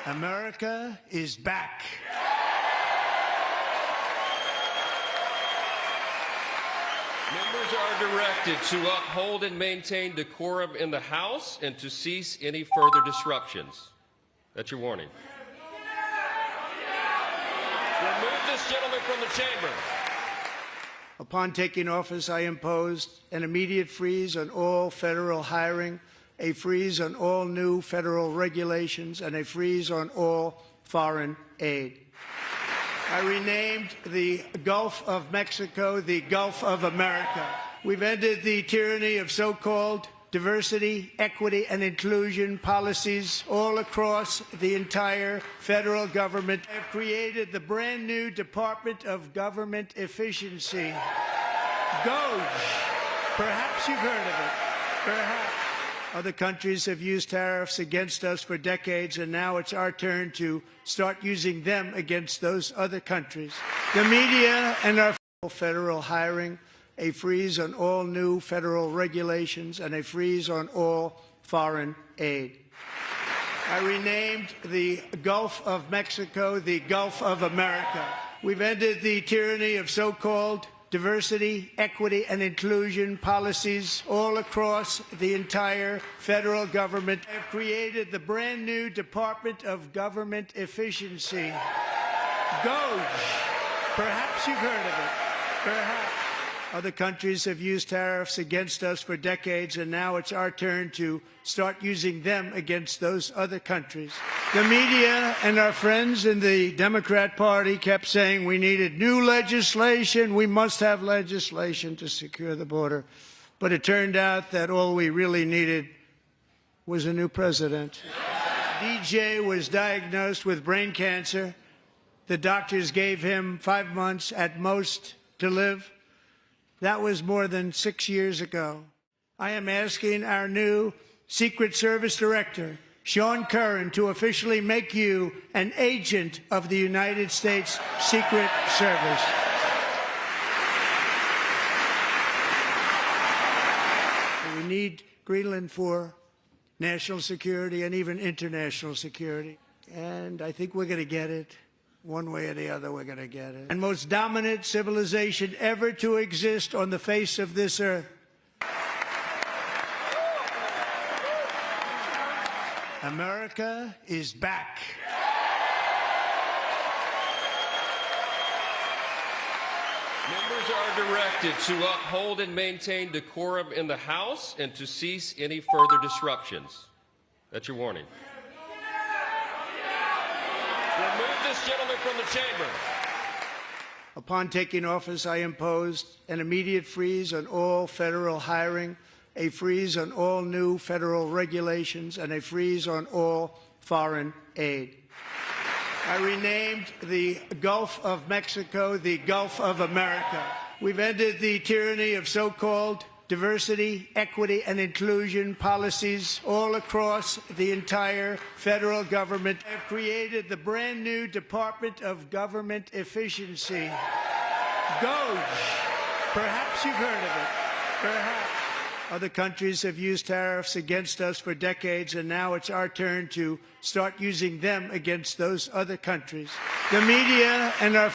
America is back. Members are directed to uphold and maintain decorum in the House and to cease any further disruptions. That's your warning. Remove this gentleman from the chamber. Upon taking office, I imposed an immediate freeze on all federal hiring, a freeze on all new federal regulations, and a freeze on all foreign aid. I renamed the Gulf of Mexico the Gulf of America. We've ended the tyranny of so-called diversity, equity, and inclusion policies all across the entire federal government. I have created the brand new Department of Government Efficiency, DOGE. Perhaps you've heard of it. Perhaps. Other countries have used tariffs against us for decades, and now it's our turn to start using them against those other countries. The media and our federal hiring, a freeze on all new federal regulations, and a freeze on all foreign aid. I renamed the Gulf of Mexico the Gulf of America. We've ended the tyranny of so-called diversity, equity, and inclusion policies all across the entire federal government. I have created the brand new Department of Government Efficiency, DOGE. Perhaps you've heard of it. Perhaps. Other countries have used tariffs against us for decades, and now it's our turn to start using them against those other countries. The media and our friends in the Democrat Party kept saying we needed new legislation, we must have legislation to secure the border. But it turned out that all we really needed was a new president. DJ was diagnosed with brain cancer. The doctors gave him 5 months at most to live. That was more than 6 years ago. I am asking our new Secret Service Director, Sean Curran, to officially make you an agent of the United States Secret Service. We need Greenland for national security and even international security. And I think we're going to get it. One way or the other, we're going to get it. And most dominant civilization ever to exist on the face of this earth. America is back. Members are directed to uphold and maintain decorum in the House and to cease any further disruptions. That's your warning. Remove this gentleman from the chamber. Upon taking office, I imposed an immediate freeze on all federal hiring, a freeze on all new federal regulations, and a freeze on all foreign aid. I renamed the Gulf of Mexico the Gulf of America. We've ended the tyranny of so-called diversity, equity, and inclusion policies all across the entire federal government. I have created the brand new Department of Government Efficiency, DOGE. Perhaps you've heard of it. Perhaps. Other countries have used tariffs against us for decades, and now it's our turn to start using them against those other countries. The media and our